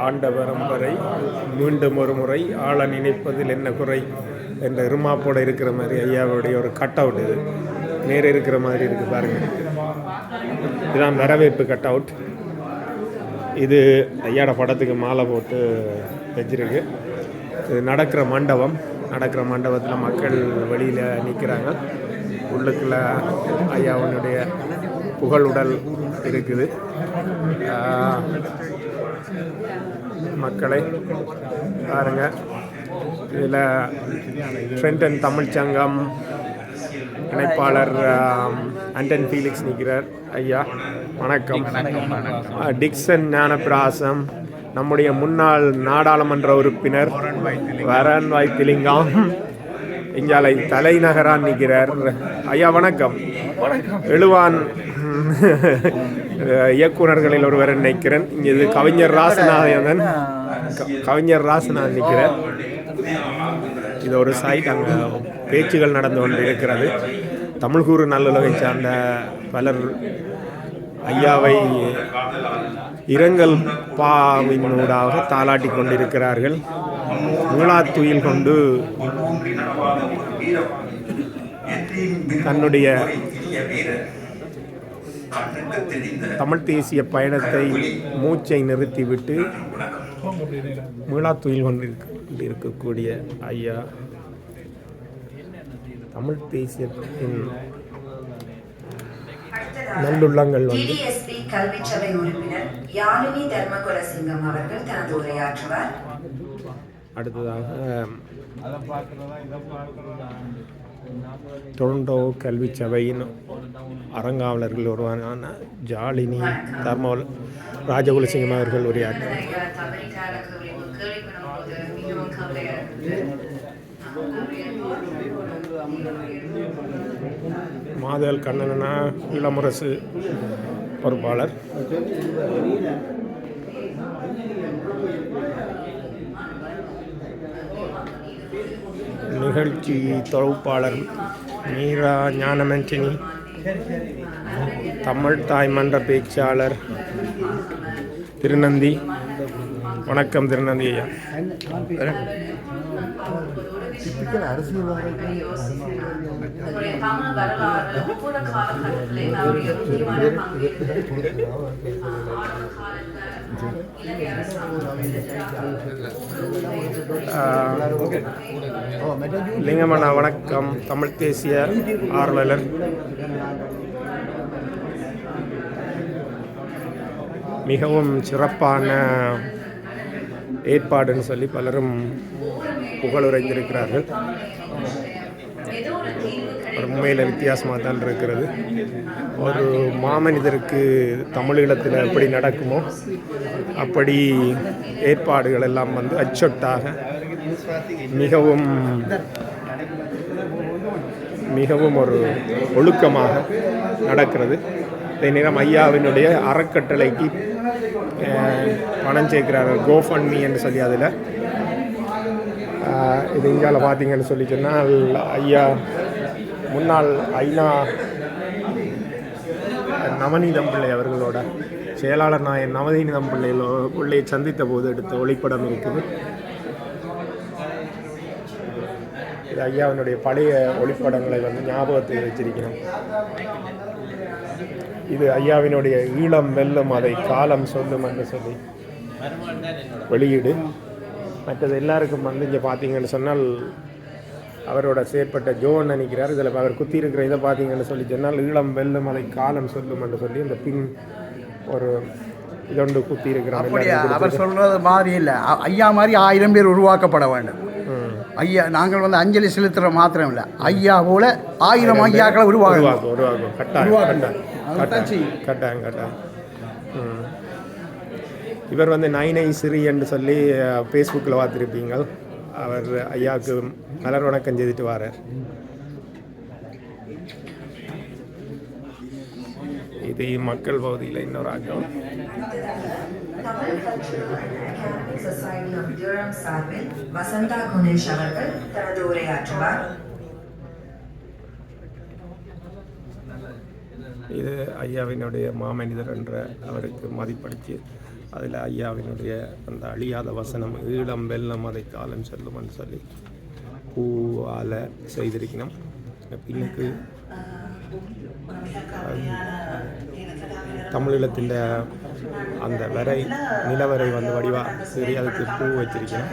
ஆண்டவரம் வரை மீண்டும் ஒரு முறை ஆள நினைப்பதில் என்ன குறை என்ற இருமாப்போட இருக்கிற மாதிரி ஐயாவுடைய ஒரு கட் அவுட். இது நேர இருக்கிற மாதிரி இருக்குது பாருங்கள். இதுதான் வரவேற்பு கட் அவுட். இது ஐயாட படத்துக்கு மாலை போட்டு வச்சிருக்கு. இது நடக்கிற மண்டபத்தில் மக்கள் வெளியில் நிற்கிறாங்க. உள்ளுக்குள்ள ஐயாவுடைய புகழுடல் இருக்குது. மக்களை பாருங்க. இதில் ட்ரெண்டன் தமிழ் சங்கம் இணைப்பாளர் ஆண்டன் ஃபீலிக்ஸ் நிற்கிறார். ஐயா வணக்கம். டிக்சன் ஞானபிராசம், நம்முடைய முன்னாள் நாடாளுமன்ற உறுப்பினர் வரன் வைத்திலிங்கம் இங்காலை தலைநகரான் நிற்கிறார். ஐயா வணக்கம். எழுவான் இயக்குநர்களில் ஒருவர் நினைக்கிறேன். இது கவிஞர் ராசநாதன் நிற்கிறார். இது ஒரு சைட், அங்கே பேச்சுகள் நடந்து கொண்டு இருக்கிறது. தமிழ்கூறு நல்லுலகை சார்ந்த பலர் ஐயாவை இரங்கல் பாவினூடாக தாளாட்டி கொண்டிருக்கிறார்கள். மூலாத்துயில் கொண்டு தன்னுடைய தமிழ் தேசிய பயணத்தை மூச்சை நிறுத்திவிட்டு மீளாத்துயில் கொண்டிருக்கக்கூடிய ஐயா தமிழ் தேசியத்தின் நல்லுள்ளங்கள் வந்து கல்வி சபை உறுப்பினர் யாழினி தர்மகுலசிங்கம் அவர்கள் தனது உரையாற்றுவார். அடுத்ததாக டொரண்டோ கல்வி சபையின் அறங்காவலர்கள் ஒருவரான ஜாலினி ராஜகுலசிங்கம் அவர்கள் உரையாற்றுவார். மாதல் கண்ணனா இளமுரசு பொறுப்பாளர். நிகழ்ச்சி தொகுப்பாளர் மீரா ஞானமன்றினி, தமிழ் தாய் மன்ற பேச்சாளர் திருநந்தி. வணக்கம் திருநந்தி ஐயா. லிங்கமண்ணா வணக்கம். தமிழ் தேசிய ஆர்வலர். மிகவும் சிறப்பான ஏற்பாடுன்னு சொல்லி பலரும் புகழுரைந்திருக்கிறார்கள். உண்மையில் வித்தியாசமாக தான் இருக்கிறது. ஒரு மாமனிதருக்கு தமிழீழத்தில் எப்படி நடக்குமோ அப்படி ஏற்பாடுகள் எல்லாம் வந்து அச்சொட்டாக மிகவும் ஒரு ஒழுக்கமாக நடக்கிறது. இதே நேரம் ஐயாவினுடைய அறக்கட்டளைக்கு பணம் சேர்க்கிறார்கள், கோஃபண்ட்மி என்று சொல்லி. அதில் இது இந்தியாவில் பார்த்தீங்கன்னு சொல்லி சொன்னால் ஐயா முன்னாள் ஐநா நவநீதம் பிள்ளை அவர்களோட செயலாளர் நாயன் நவநீதம் பிள்ளையை சந்தித்த போது எடுத்த ஒளிப்படம் இருக்குது. இது ஐயாவினுடைய பழைய ஒளிப்படங்களை வந்து ஞாபகத்தில் வச்சிருக்கணும். இது ஐயாவினுடைய ஈழம் வெல்லும் அதை காலம் சொல்லும் என்று சொல்லி வெளியீடு. மற்றது எல்லாருக்கும் வந்து இங்கே பார்த்தீங்கன்னு சொன்னால் அவரோட செயற்பட்ட ஜோன் நினைக்கிறார். இதில் அவர் குத்தி இருக்கிற இதை பார்த்தீங்கன்னு சொல்லி சொன்னால் ஈழம் வெல்லும் அதை காலம் சொல்லும் என்று சொல்லி இந்த பின் ஒரு இதொண்டு குத்தி இருக்கிறார். அவர் சொல்கிறது மாதிரி இல்லை, ஐயா மாதிரி 1000 பேர் உருவாக்கப்பட வேண்டும். ஐயா நாங்கள் வந்து அஞ்சலி செலுத்துகிற மாத்திரம் இல்லை, ஐயா போல 1000 ஐயாக்களை உருவாக்கும். கட்டாயம். இவர் வந்து நைனை சிறி என்று சொல்லி ஃபேஸ்புக்கில் பார்த்துருப்பீங்க. அவர் ஐயாவுக்கு மலர் வணக்கம் செய்துட்டு வாரார். இது மக்கள் பகுதியில் இன்னொரு ஆக்கம். வசந்தா குணேஷ் அவர்கள் தனது உரையாற்றுவார். இது ஐயாவினுடைய மாமனிதர் என்ற அவருக்கு மதிப்பளித்து அதில் ஐயாவினுடைய அந்த அழியாத வசனம் ஈழம் வெள்ளம் அதை காலம் செல்லும்னு சொல்லி பூவால் செய்திருக்கணும். பின்னுக்கு தமிழீழத்தின் அந்த வரை நிலவரை வந்து வடிவா சரி அதுக்கு பூ வச்சிருக்கணும்.